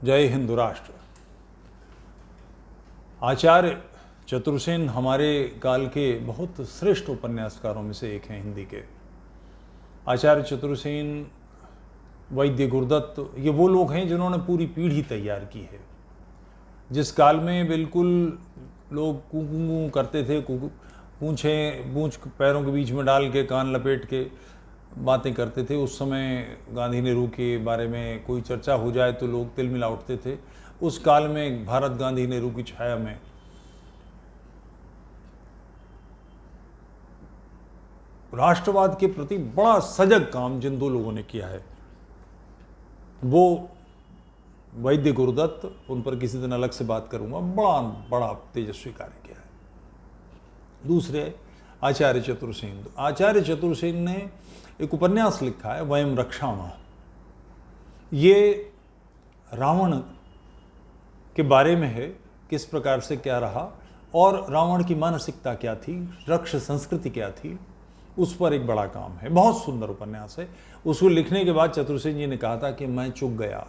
जय हिंद राष्ट्र। आचार्य चतुर्सेन हमारे काल के बहुत श्रेष्ठ उपन्यासकारों में से एक हैं हिंदी के। आचार्य चतुर्सेन, वैद्य गुरुदत्त, ये वो लोग हैं जिन्होंने पूरी पीढ़ी तैयार की है। जिस काल में बिल्कुल लोग कू करते थे, पूंछ पैरों के बीच में डाल के, कान लपेट के बातें करते थे, उस समय गांधी नेहरू के बारे में कोई चर्चा हो जाए तो लोग तिलमिला उठते थे। उस काल में भारत गांधी नेहरू की छाया में राष्ट्रवाद के प्रति बड़ा सजग काम जिन दो लोगों ने किया है वो वैद्य गुरुदत्त, उन पर किसी दिन अलग से बात करूंगा, बड़ा बड़ा तेजस्वी कार्य किया है। दूसरे आचार्य चतुर्सेन। आचार्य चतुर्सेन ने एक उपन्यास लिखा है वयम रक्षामः। ये रावण के बारे में है, किस प्रकार से क्या रहा और रावण की मानसिकता क्या थी, रक्ष संस्कृति क्या थी, उस पर एक बड़ा काम है। बहुत सुंदर उपन्यास है। उसको लिखने के बाद चतुर्सेन जी ने कहा था कि मैं चूक गया,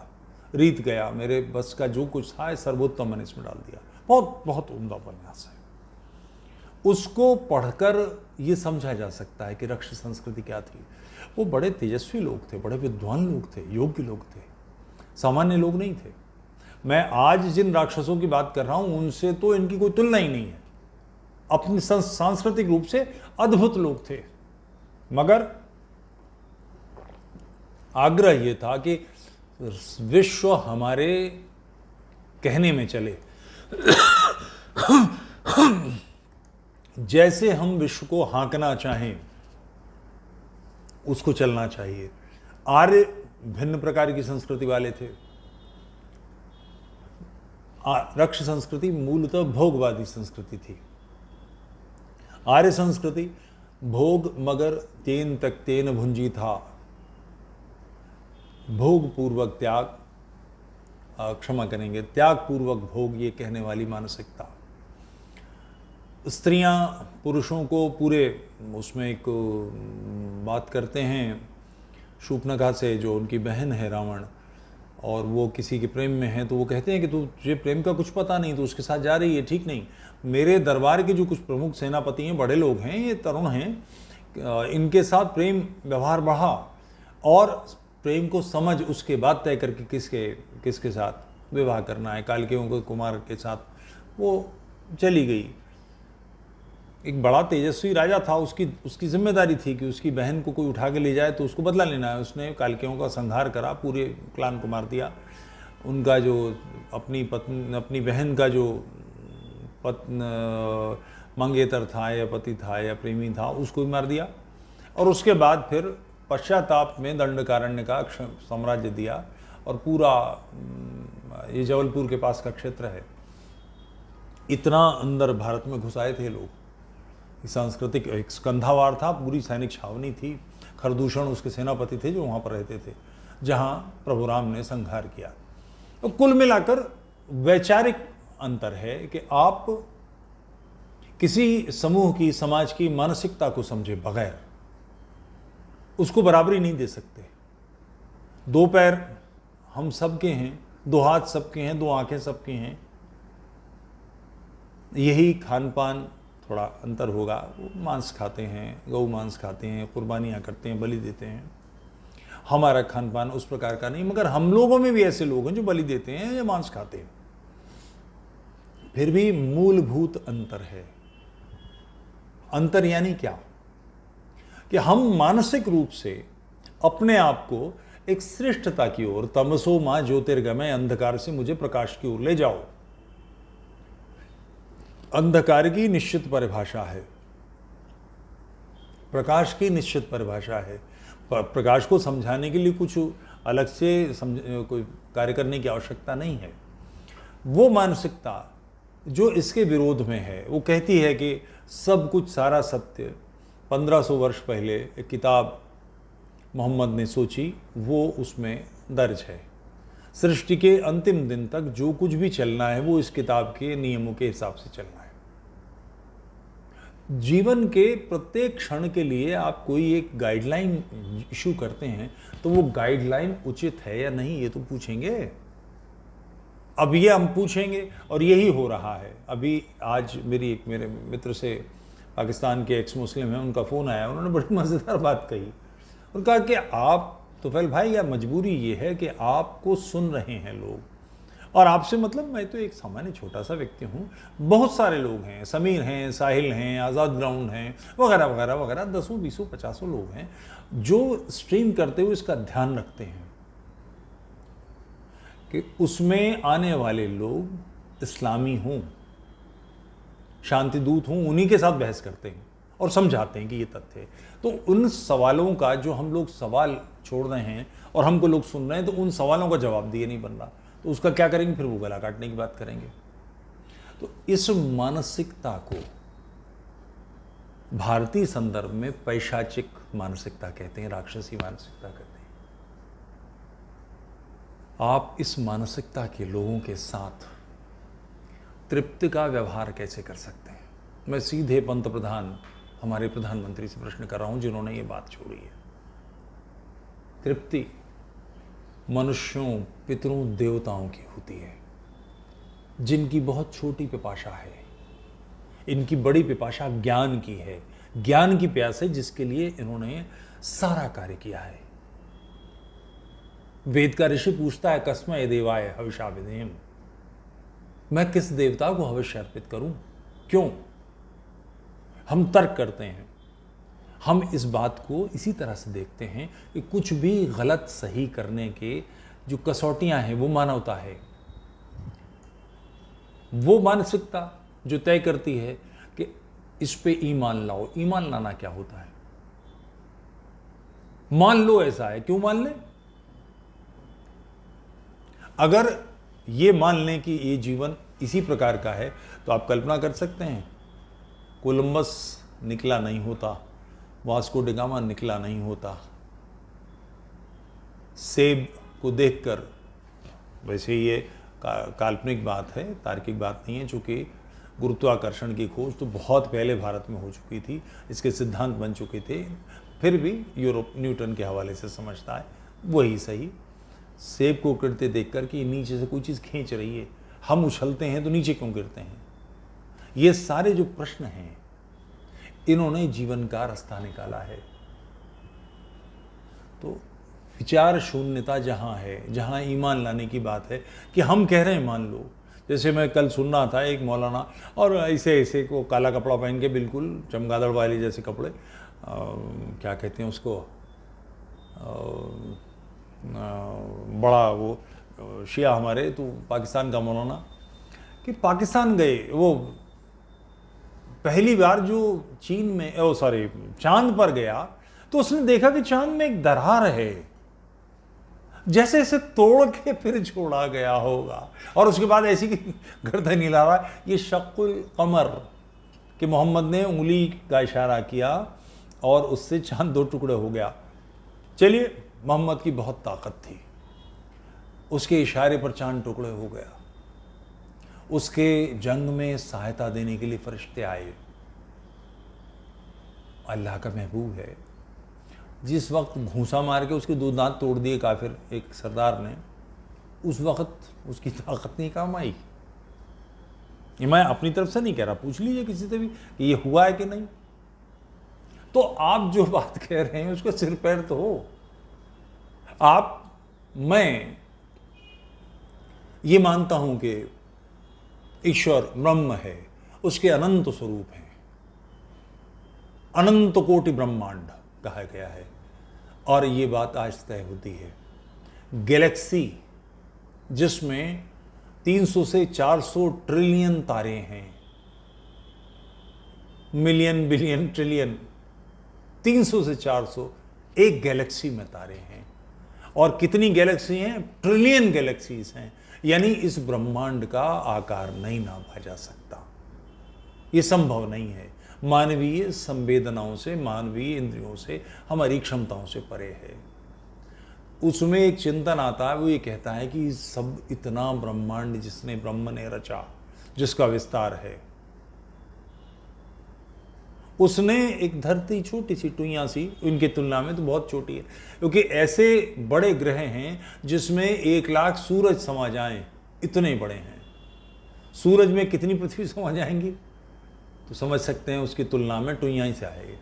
रीत गया, मेरे बस का जो कुछ था सर्वोत्तम मैंने इसमें डाल दिया। बहुत बहुत उम्दा उपन्यास है। उसको पढ़कर ये समझा जा सकता है कि रक्ष संस्कृति क्या थी। वो बड़े तेजस्वी लोग थे, बड़े विद्वान लोग थे, योग्य लोग थे, सामान्य लोग नहीं थे। मैं आज जिन राक्षसों की बात कर रहा हूं उनसे तो इनकी कोई तुलना ही नहीं है। अपनी सांस्कृतिक रूप से अद्भुत लोग थे, मगर आग्रह ये था कि विश्व हमारे कहने में चले, जैसे हम विश्व को हाँकना चाहें उसको चलना चाहिए। आर्य भिन्न प्रकार की संस्कृति वाले थे। रक्ष संस्कृति मूलतः भोगवादी संस्कृति थी। आर्य संस्कृति भोग मगर तेन तक तेन भुंजी था, भोग पूर्वक त्याग, क्षमा करेंगे, त्याग पूर्वक भोग, ये कहने वाली मानसिकता। स्त्रियां पुरुषों को पूरे उसमें एक बात करते हैं शूर्पणखा से, जो उनकी बहन है रावण, और वो किसी के प्रेम में है तो वो कहते हैं कि तुझे प्रेम का कुछ पता नहीं, तो उसके साथ जा रही है, ठीक नहीं। मेरे दरबार के जो कुछ प्रमुख सेनापति हैं, बड़े लोग हैं, ये तरुण हैं, इनके साथ प्रेम व्यवहार बढ़ा और प्रेम को समझ उसके बाद तय करके किसके साथ विवाह करना है। कालकेयों कुमार के साथ वो चली गई। एक बड़ा तेजस्वी राजा था, उसकी जिम्मेदारी थी कि उसकी बहन को कोई उठा के ले जाए तो उसको बदला लेना है। उसने कालकेयों का संहार करा, पूरे क्लान को मार दिया। उनका जो अपनी बहन का जो मंगेतर था या पति था या प्रेमी था, उसको भी मार दिया। और उसके बाद फिर पश्चाताप में दंडकारण्य का साम्राज्य दिया, और पूरा ये जबलपुर के पास का क्षेत्र है, इतना अंदर भारत में घुसाए थे लोग। सांस्कृतिक एक स्कंधावार था, पूरी सैनिक छावनी थी। खरदूषण उसके सेनापति थे जो वहाँ पर रहते थे, जहाँ प्रभु राम ने संहार किया। तो कुल मिलाकर वैचारिक अंतर है कि आप किसी समूह की, समाज की मानसिकता को समझे बगैर उसको बराबरी नहीं दे सकते। दो पैर हम सबके हैं, दो हाथ सबके हैं, दो आंखें सबके हैं, यही खान पान थोड़ा अंतर होगा। वो मांस खाते हैं, गौ मांस खाते हैं, कुर्बानियाँ करते हैं, बलि देते हैं। हमारा खान पान उस प्रकार का नहीं, मगर हम लोगों में भी ऐसे लोग हैं जो बलि देते हैं या मांस खाते हैं। फिर भी मूलभूत अंतर है। अंतर यानी क्या? कि हम मानसिक रूप से अपने आप को एक श्रेष्ठता की ओर, तमसो मां ज्योतिर्गमय, अंधकार से मुझे प्रकाश की ओर ले जाओ। अंधकार की निश्चित परिभाषा है, प्रकाश की निश्चित परिभाषा है। प्रकाश को समझाने के लिए कुछ अलग से कोई कार्य करने की आवश्यकता नहीं है। वो मानसिकता जो इसके विरोध में है, वो कहती है कि सब कुछ, सारा सत्य 1500 वर्ष पहले एक किताब मोहम्मद ने सोची, वो उसमें दर्ज है। सृष्टि के अंतिम दिन तक जो कुछ भी चलना है वो इस किताब के नियमों के हिसाब से चलना है। जीवन के प्रत्येक क्षण के लिए आप कोई एक गाइडलाइन इशू करते हैं तो वो गाइडलाइन उचित है या नहीं, ये तो पूछेंगे। अब ये हम पूछेंगे, और यही हो रहा है। अभी आज मेरे मित्र से, पाकिस्तान के एक्स मुस्लिम हैं, उनका फ़ोन आया, उन्होंने बड़ी मज़ेदार बात कही। उन्होंने कहा कि आप तुफैल भाई, या मजबूरी ये है कि आपको सुन रहे हैं लोग, और आपसे मतलब मैं तो एक सामान्य छोटा सा व्यक्ति हूँ, बहुत सारे लोग हैं, समीर हैं, साहिल हैं, आज़ाद ग्राउंड हैं, वगैरह वगैरह वगैरह, 10, 20, 50 लोग हैं जो स्ट्रीम करते हुए इसका ध्यान रखते हैं कि उसमें आने वाले लोग इस्लामी हों, शांति दूत हों, उन्हीं के साथ बहस करते हैं और समझाते हैं कि ये तथ्य है। तो उन सवालों का जो हम लोग सवाल छोड़ रहे हैं और हमको लोग सुन रहे हैं, तो उन सवालों का जवाब दिए नहीं बन रहा, तो उसका क्या करेंगे? फिर वो गला काटने की बात करेंगे। तो इस मानसिकता को भारतीय संदर्भ में पैशाचिक मानसिकता कहते हैं, राक्षसी मानसिकता कहते हैं। आप इस मानसिकता के लोगों के साथ तृप्ति का व्यवहार कैसे कर सकते हैं? मैं सीधे पंतप्रधान, हमारे प्रधानमंत्री से प्रश्न कर रहा हूं, जिन्होंने ये बात छोड़ी है। तृप्ति मनुष्यों, पितरों, देवताओं की होती है, जिनकी बहुत छोटी पिपाशा है। इनकी बड़ी पिपाशा ज्ञान की है, ज्ञान की प्यास है, जिसके लिए इन्होंने सारा कार्य किया है। वेद का ऋषि पूछता है, कस्मै देवाय हविषाविधेम, मैं किस देवता को हविष्य अर्पित करूं? क्यों? हम तर्क करते हैं। हम इस बात को इसी तरह से देखते हैं कि कुछ भी गलत सही करने के जो कसौटियां हैं वो मानवता है। वो मानसिकता जो तय करती है कि इस पे ईमान लाओ। ईमान लाना क्या होता है? मान लो ऐसा है, क्यों मान ले? अगर ये मान लें कि ये जीवन इसी प्रकार का है, तो आप कल्पना कर सकते हैं, कोलंबस निकला नहीं होता, वास्को डी गामा निकला नहीं होता, सेब को देखकर, वैसे ये काल्पनिक बात है, तार्किक बात नहीं है, चूंकि गुरुत्वाकर्षण की खोज तो बहुत पहले भारत में हो चुकी थी, इसके सिद्धांत बन चुके थे, फिर भी यूरोप न्यूटन के हवाले से समझता है वही सही। सेब को गिरते देखकर कि नीचे से कोई चीज़ खींच रही है, हम उछलते हैं तो नीचे क्यों गिरते हैं? ये सारे जो प्रश्न हैं, इन्होंने जीवन का रास्ता निकाला है। तो विचार शून्यता जहाँ है, जहाँ ईमान लाने की बात है कि हम कह रहे हैं मान लो, जैसे मैं कल सुन रहा था एक मौलाना, और ऐसे ऐसे को काला कपड़ा पहन के, बिल्कुल चमगादड़ वाले जैसे कपड़े, क्या कहते हैं उसको, बड़ा वो शिया हमारे, तो पाकिस्तान का मौलाना, कि पाकिस्तान गए, वो पहली बार जो चीन में, चांद पर गया, तो उसने देखा कि चांद में एक दरार है, जैसे इसे तोड़ के फिर छोड़ा गया होगा, और उसके बाद ऐसी गर्दन हिला रहा है। ये शक्कुल कमर कि मोहम्मद ने उंगली का इशारा किया और उससे चांद 2 टुकड़े हो गया। चलिए, मोहम्मद की बहुत ताकत थी, उसके इशारे पर चांद टुकड़े हो गया। उसके जंग में सहायता देने के लिए फरिश्ते आए। अल्लाह का महबूब है। जिस वक्त घूंसा मार के उसके 2 दांत तोड़ दिए काफिर एक सरदार ने, उस वक्त उसकी ताकत नहीं काम आई। ये मैं अपनी तरफ से नहीं कह रहा, पूछ लीजिए किसी से भी कि ये हुआ है कि नहीं। तो आप जो बात कह रहे हैं उसका सिर पैर तो हो। मैं ये मानता हूं कि ईश्वर ब्रह्म है, उसके अनंत स्वरूप हैं, अनंत कोटि ब्रह्मांड कहा गया है, और ये बात आज तय होती है। गैलेक्सी जिसमें 300 से 400 ट्रिलियन तारे हैं, मिलियन, बिलियन, ट्रिलियन, 300 से 400 एक गैलेक्सी में तारे हैं, और कितनी गैलेक्सी हैं? ट्रिलियन गैलेक्सीज हैं। यानी इस ब्रह्मांड का आकार नहीं नापा जा सकता, ये संभव नहीं है। मानवीय संवेदनाओं से, मानवीय इंद्रियों से, हमारी क्षमताओं से परे है। उसमें एक चिंतन आता है, वो ये कहता है कि सब इतना ब्रह्मांड जिसने ब्रह्म ने रचा, जिसका विस्तार है, उसने एक धरती छोटी सी टुइयां सी, इनकी तुलना में तो बहुत छोटी है, क्योंकि ऐसे बड़े ग्रह हैं जिसमें 1 लाख सूरज समा जाएं, इतने बड़े हैं। सूरज में कितनी पृथ्वी समा जाएंगी, तो समझ सकते हैं उसकी तुलना में टुइयां ही से आएगी।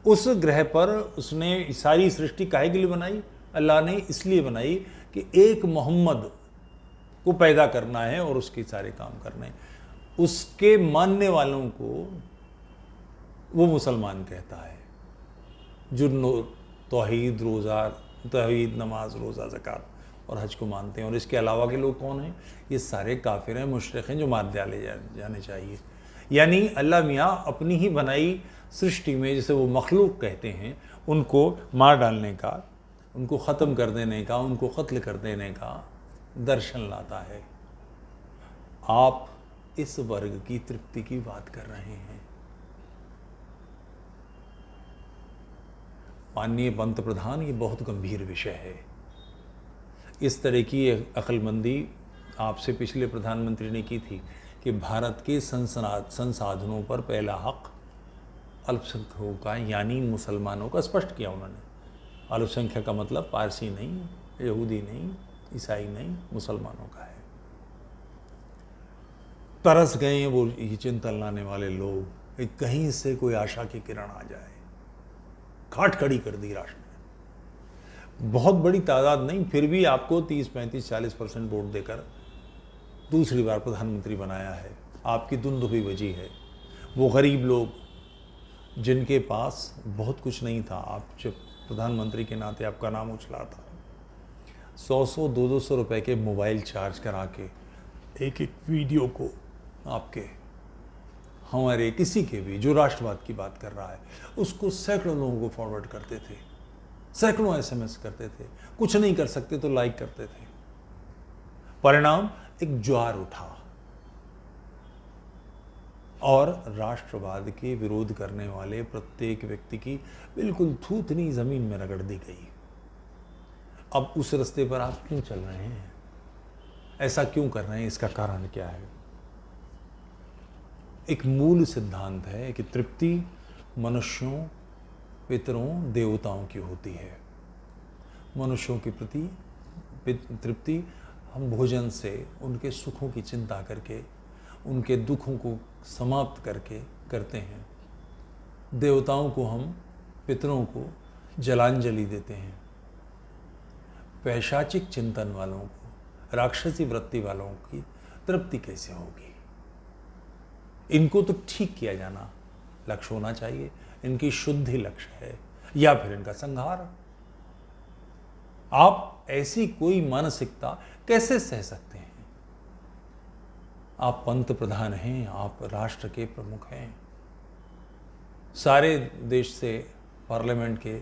उस ग्रह पर उसने सारी सृष्टि काहे के लिए बनाई? अल्लाह ने इसलिए बनाई कि एक मोहम्मद को पैदा करना है और उसके सारे काम करने हैं। उसके मानने वालों को वो मुसलमान कहता है, जो तौहीद, रोज़ा, तौहीद, नमाज, रोज़ा, ज़कात और हज को मानते हैं। और इसके अलावा के लोग कौन हैं? ये सारे काफिर हैं, मुशरिक हैं, जो मार डाले जाने चाहिए। यानी अल्लाह मियाँ अपनी ही बनाई सृष्टि में, जिसे वो मखलूक कहते हैं, उनको मार डालने का, उनको ख़त्म कर देने का, उनको कत्ल कर देने का दर्शन लाता है। आप इस वर्ग की तृप्ति की बात कर रहे हैं। माननीय पंत प्रधान, ये बहुत गंभीर विषय है। इस तरह की अक्लमंदी आपसे पिछले प्रधानमंत्री ने की थी कि भारत के संसाधनों पर पहला हक अल्पसंख्यकों का, यानी मुसलमानों का स्पष्ट किया उन्होंने। अल्पसंख्यक का मतलब पारसी नहीं, यहूदी नहीं, ईसाई नहीं, मुसलमानों का है। तरस गए हैं वो ये चिंतन लाने वाले लोग कि कहीं से कोई आशा की किरण आ जाए। घाट खड़ी कर दी राष्ट्र ने। बहुत बड़ी तादाद नहीं, फिर भी आपको 30, 35, 40% वोट देकर दूसरी बार प्रधानमंत्री बनाया है। आपकी धुंध हुई वजह है। वो गरीब लोग जिनके पास बहुत कुछ नहीं था, आप जब प्रधानमंत्री के नाते आपका नाम उछला था, 100-100, 200 रुपए के मोबाइल चार्ज करा के एक एक वीडियो को आपके, हमारे किसी के भी जो राष्ट्रवाद की बात कर रहा है, उसको सैकड़ों लोगों को फॉरवर्ड करते थे, सैकड़ों SMS करते थे। कुछ नहीं कर सकते तो लाइक करते थे। परिणाम, एक ज्वार उठा और राष्ट्रवाद के विरोध करने वाले प्रत्येक व्यक्ति की बिल्कुल थूथनी जमीन में रगड़ दी गई। अब उस रास्ते पर आप क्यों चल रहे हैं? ऐसा क्यों कर रहे हैं? इसका कारण क्या है? एक मूल सिद्धांत है कि तृप्ति मनुष्यों, पितरों, देवताओं की होती है। मनुष्यों के प्रति तृप्ति हम भोजन से, उनके सुखों की चिंता करके, उनके दुखों को समाप्त करके करते हैं। देवताओं को हम, पितरों को जलांजलि देते हैं। पैशाचिक चिंतन वालों को, राक्षसी वृत्ति वालों की तृप्ति कैसे होगी? इनको तो ठीक किया जाना लक्ष्य होना चाहिए। इनकी शुद्धि लक्ष्य है, या फिर इनका संहार। आप ऐसी कोई मानसिकता कैसे सह सकते हैं? आप पंत प्रधान हैं, आप राष्ट्र के प्रमुख हैं। सारे देश से पार्लियामेंट के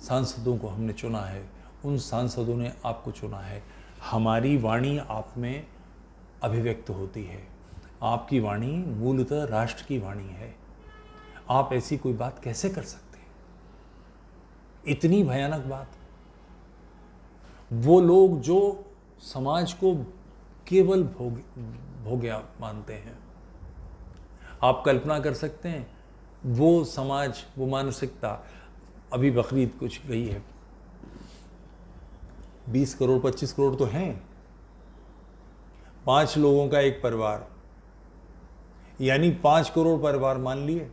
सांसदों को हमने चुना है, उन सांसदों ने आपको चुना है। हमारी वाणी आप में अभिव्यक्त होती है। आपकी वाणी मूलतः राष्ट्र की वाणी है। आप ऐसी कोई बात कैसे कर सकते हैं? इतनी भयानक बात। वो लोग जो समाज को केवल भोग्या मानते हैं, आप कल्पना कर सकते हैं वो समाज, वो मानसिकता। अभी बकरीद कुछ गई है, 20 करोड़ 25 करोड़ तो हैं। 5 लोगों का एक परिवार, यानी 5 करोड़ परिवार मान लिए,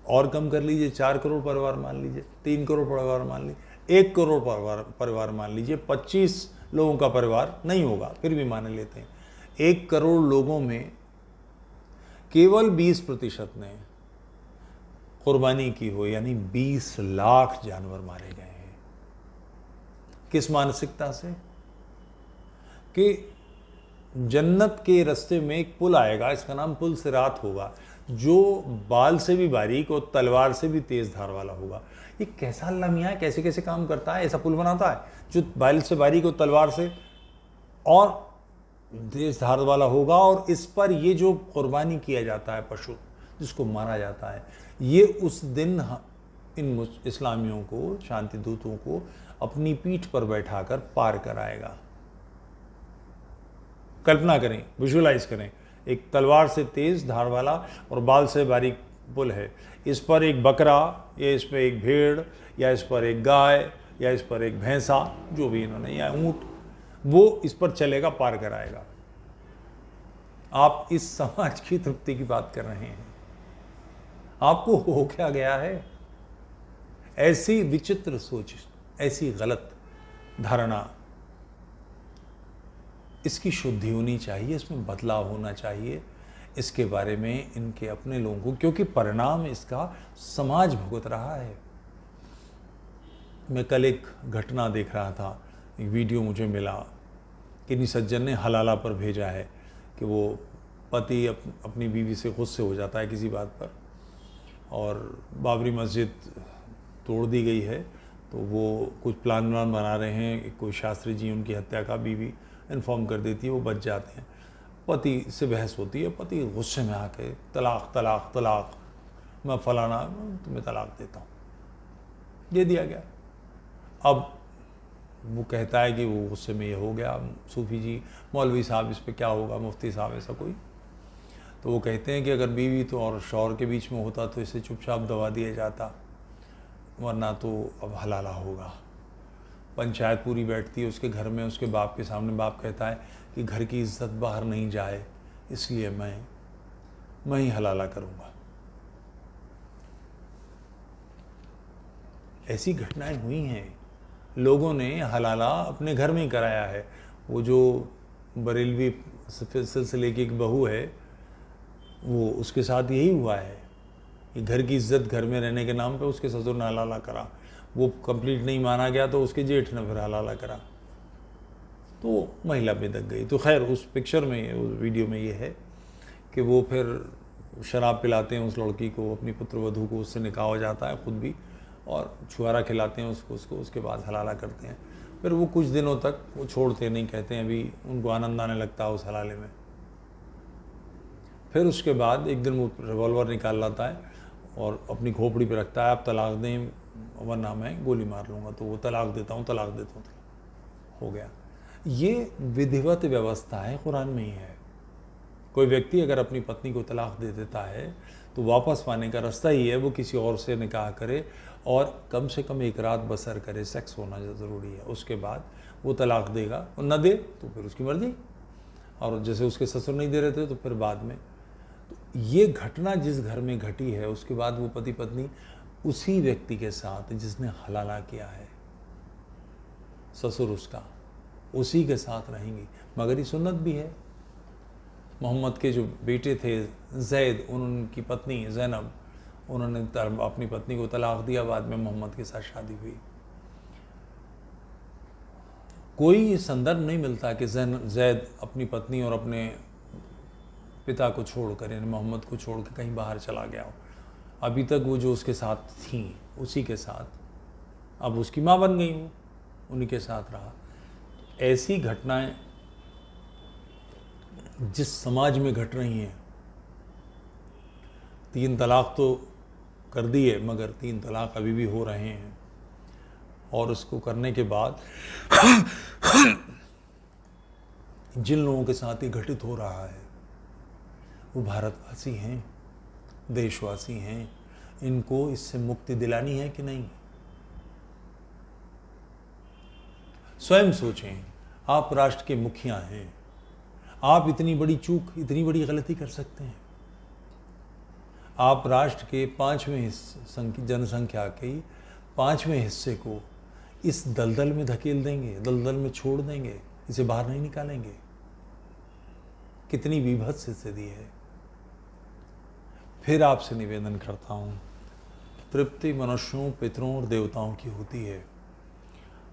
और कम कर लीजिए, 4 करोड़ परिवार मान लीजिए, 3 करोड़ परिवार मान लीजिए, 1 करोड़ परिवार मान लीजिए। 25 लोगों का परिवार नहीं होगा, फिर भी मान लेते हैं। 1 करोड़ लोगों में केवल 20% ने कुर्बानी की हो, यानी 20 लाख जानवर मारे गए हैं। किस मानसिकता से? कि जन्नत के रास्ते में एक पुल आएगा, इसका नाम पुल सिरात होगा, जो बाल से भी बारीक और तलवार से भी तेज धार वाला होगा। ये कैसा अल्लाह मियां है, कैसे कैसे काम करता है? ऐसा पुल बनाता है जो बाल से बारीक और तलवार से और तेज धार वाला होगा, और इस पर ये जो कुर्बानी किया जाता है, पशु जिसको मारा जाता है, ये उस दिन इन इस्लामियों को, शांति दूतों को अपनी पीठ पर बैठाकर पार कराएगा। कल्पना करें, विजुअलाइज करें, एक तलवार से तेज धार वाला और बाल से बारीक पुल है। इस पर एक बकरा, या इस पर एक भेड़, या इस पर एक गाय, या इस पर एक भैंसा, जो भी इन्होंने, या ऊंट, वो इस पर चलेगा, पार कराएगा। आप इस समाज की तृप्ति की बात कर रहे हैं। आपको हो क्या गया है? ऐसी विचित्र सोच, ऐसी गलत धारणा, इसकी शुद्धि होनी चाहिए, इसमें बदलाव होना चाहिए। इसके बारे में इनके अपने लोगों को, क्योंकि परिणाम इसका समाज भुगत रहा है। मैं कल एक घटना देख रहा था, एक वीडियो मुझे मिला, किन्हीं सज्जन ने हलाला पर भेजा है कि वो पति अपनी बीवी से गुस्से हो जाता है किसी बात पर, और बाबरी मस्जिद तोड़ दी गई है, तो वो कुछ प्लान बना रहे हैं, कोई शास्त्री जी उनकी हत्या का, बीवी इन्फॉर्म कर देती है, वो बच जाते हैं। पति से बहस होती है, पति गुस्से में आके तलाक तलाक तलाक, मैं फलाना तुम्हें तलाक देता हूँ, दे दिया गया। अब वो कहता है कि वो गुस्से में ये हो गया, सूफी जी, मौलवी साहब इस पे क्या होगा, मुफ्ती साहब ऐसा कोई, तो वो कहते हैं कि अगर बीवी तो और शौहर के बीच में होता तो इसे चुपचाप दबा दिया जाता, वरना तो अब हलाला होगा। पंचायत पूरी बैठती है उसके घर में, उसके बाप के सामने। बाप कहता है कि घर की इज्जत बाहर नहीं जाए, इसलिए मैं ही हलाला करूँगा। ऐसी घटनाएं हुई हैं। लोगों ने हलाला अपने घर में ही कराया है। वो जो बरेलवी सिलसिले की एक बहू है, वो उसके साथ यही हुआ है कि घर की इज्जत घर में रहने के नाम पे उसके ससुर ने हलाला करा। वो कंप्लीट नहीं माना गया तो उसके जेठ ने फिर हलाला करा, तो महिला बेदक गई। तो खैर उस पिक्चर में, उस वीडियो में ये है कि वो फिर शराब पिलाते हैं उस लड़की को, अपनी पुत्रवधू को, उससे निकाह हो जाता है खुद भी, और छुआरा खिलाते हैं उसको, उसके बाद हलाला करते हैं। फिर वो कुछ दिनों तक वो छोड़ते नहीं, कहते हैं अभी उनको आनंद आने लगता है उस हलाले में। फिर उसके बाद एक दिन वो रिवॉल्वर निकाल लाता है और अपनी खोपड़ी पे रखता है, आप तलाक दें वरना मैं गोली मार लूँगा। तो वो तलाक देता हूँ, तलाक देता हूँ, हो गया। ये विधिवत व्यवस्था है, कुरान में ही है। कोई व्यक्ति अगर अपनी पत्नी को तलाक दे देता है तो वापस पाने का रास्ता ही है वो किसी और से निकाह करे और कम से कम एक रात बसर करे, सेक्स होना ज़रूरी है। उसके बाद वो तलाक देगा, और न दे तो फिर उसकी मर्जी, और जैसे उसके ससुर नहीं दे रहे थे तो फिर बाद में। तो ये घटना जिस घर में घटी है, उसके बाद वो पति पत्नी उसी व्यक्ति के साथ जिसने हलाला किया है, ससुर उसका, उसी के साथ रहेंगी। मगर ये सुन्नत भी है। मोहम्मद के जो बेटे थे जैद, उनकी पत्नी ज़ैनब, उन्होंने अपनी पत्नी को तलाक दिया, बाद में मोहम्मद के साथ शादी हुई। कोई संदर्भ नहीं मिलता कि जैद अपनी पत्नी और अपने पिता को छोड़कर, यानी मोहम्मद को छोड़ के कहीं बाहर चला गया हो। अभी तक वो जो उसके साथ थी, उसी के साथ, अब उसकी माँ बन गई, वो उन्हीं के साथ रहा। ऐसी घटनाएं जिस समाज में घट रही हैं, 3 तलाक तो कर दिए, मगर 3 तलाक अभी भी हो रहे हैं, और उसको करने के बाद जिन लोगों के साथ ये घटित हो रहा है वो भारतवासी हैं, देशवासी हैं। इनको इससे मुक्ति दिलानी है कि नहीं? स्वयं सोचें। आप राष्ट्र के मुखिया हैं, आप इतनी बड़ी चूक, इतनी बड़ी गलती कर सकते हैं? आप राष्ट्र के 5वें जनसंख्या के 5वें हिस्से को इस दलदल में धकेल देंगे, दलदल में छोड़ देंगे, इसे बाहर नहीं निकालेंगे? कितनी विभत्स स्थिति है। फिर आपसे निवेदन करता हूँ, तृप्ति मनुष्यों, पितरों और देवताओं की होती है,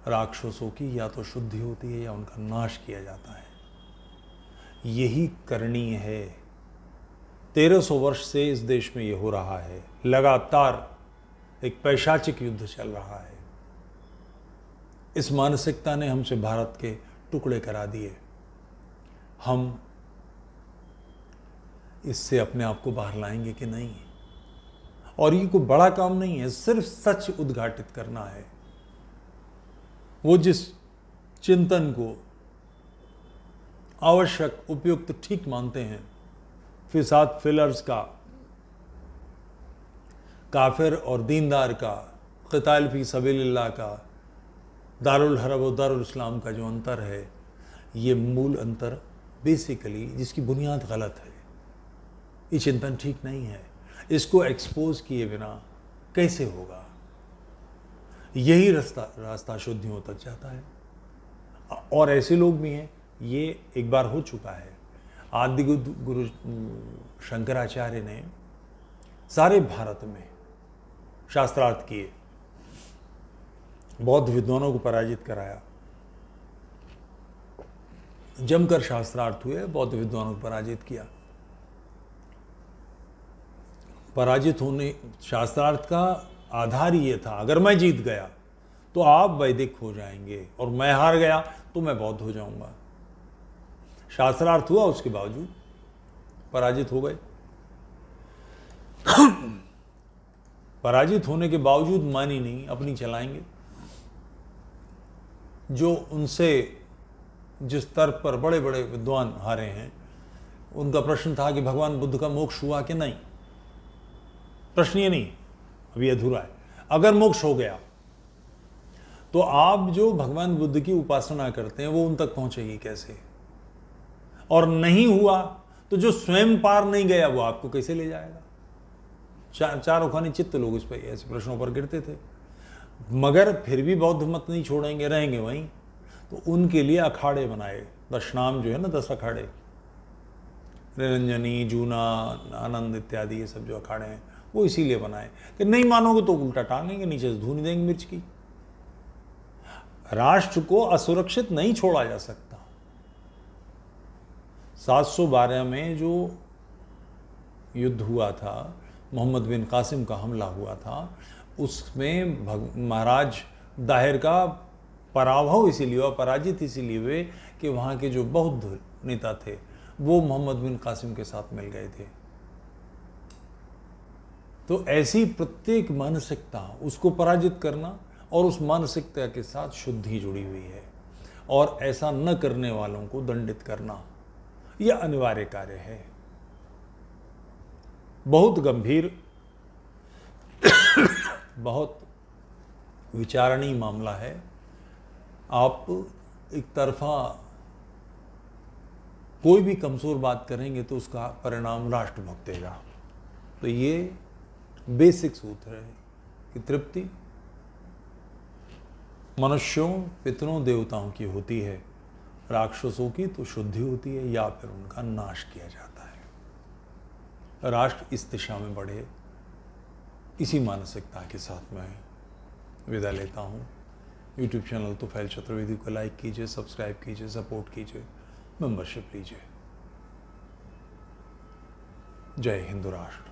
राक्षसों की या तो शुद्धि होती है या उनका नाश किया जाता है। यही करणीय है। 1300 वर्ष से इस देश में ये हो रहा है। लगातार एक पैशाचिक युद्ध चल रहा है। इस मानसिकता ने हमसे भारत के टुकड़े करा दिए। हम इससे अपने आप को बाहर लाएंगे कि नहीं? और ये कोई बड़ा काम नहीं है, सिर्फ सच उद्घाटित करना है। वो जिस चिंतन को आवश्यक, उपयुक्त, ठीक मानते हैं, फिसाद फिलर्स का, काफिर और दीनदार का, क़िताल फी सबीलिल्लाह का, दारुल हरब और दारुल इस्लाम का जो अंतर है, ये मूल अंतर बेसिकली जिसकी बुनियाद गलत है, ये चिंतन ठीक नहीं है। इसको एक्सपोज किए बिना कैसे होगा? यही रास्ता शुद्धियों तक जाता है। और ऐसे लोग भी हैं, ये एक बार हो चुका है। आदि गुरु शंकराचार्य ने सारे भारत में शास्त्रार्थ किए, बौद्ध विद्वानों को पराजित कराया, जमकर शास्त्रार्थ हुए, बौद्ध विद्वानों को पराजित किया। पराजित होने, शास्त्रार्थ का आधार ये था, अगर मैं जीत गया तो आप वैदिक हो जाएंगे और मैं हार गया तो मैं बौद्ध हो जाऊंगा। शास्त्रार्थ हुआ, उसके बावजूद पराजित हो गए। पराजित होने के बावजूद मानी नहीं, अपनी चलाएंगे। जो उनसे जिस स्तर पर बड़े बड़े विद्वान हारे हैं, उनका प्रश्न था कि भगवान बुद्ध का मोक्ष हुआ कि नहीं। प्रश्न ये नहीं, अभी अधूरा है। अगर मोक्ष हो गया तो आप जो भगवान बुद्ध की उपासना करते हैं वो उन तक पहुंचेगी कैसे? और नहीं हुआ तो जो स्वयं पार नहीं गया वो आपको कैसे ले जाएगा? चारों खानी चित्त लोग इस पर ऐसे प्रश्नों पर गिरते थे। मगर फिर भी बौद्ध मत नहीं छोड़ेंगे, रहेंगे वहीं। तो उनके लिए अखाड़े बनाए, दशनाम जो है ना, 10 अखाड़े, निरंजनी, जूना, आनंद इत्यादि, ये सब जो अखाड़े हैं वो इसीलिए बनाए कि नहीं मानोगे तो उल्टा टांगेंगे, नीचे से धूनी देंगे मिर्च की। राष्ट्र को असुरक्षित नहीं छोड़ा जा सकता। 712 में जो युद्ध हुआ था, मोहम्मद बिन कासिम का हमला हुआ था, उसमें महाराज दाहिर का पराभव इसीलिए हुआ, पराजित इसीलिए हुए कि वहाँ के जो बौद्ध नेता थे वो मोहम्मद बिन कासिम के साथ मिल गए थे। तो ऐसी प्रत्येक मानसिकता, उसको पराजित करना और उस मानसिकता के साथ शुद्धि जुड़ी हुई है, और ऐसा न करने वालों को दंडित करना यह अनिवार्य कार्य है। बहुत गंभीर, बहुत विचारणीय मामला है। आप एक तरफा कोई भी कमजोर बात करेंगे तो उसका परिणाम राष्ट्र भुगतेगा। तो ये बेसिक सूत्र है कि तृप्ति मनुष्यों, पितरों, देवताओं की होती है, राक्षसों की तो शुद्धि होती है या फिर उनका नाश किया जाता है। राष्ट्र इस दिशा में बढ़े, इसी मानसिकता के साथ मैं विदा लेता हूँ। YouTube चैनल तुफैल चतुर्वेदी को लाइक कीजिए, सब्सक्राइब कीजिए, सपोर्ट कीजिए, मेंबरशिप लीजिए। जय हिंद राष्ट्र।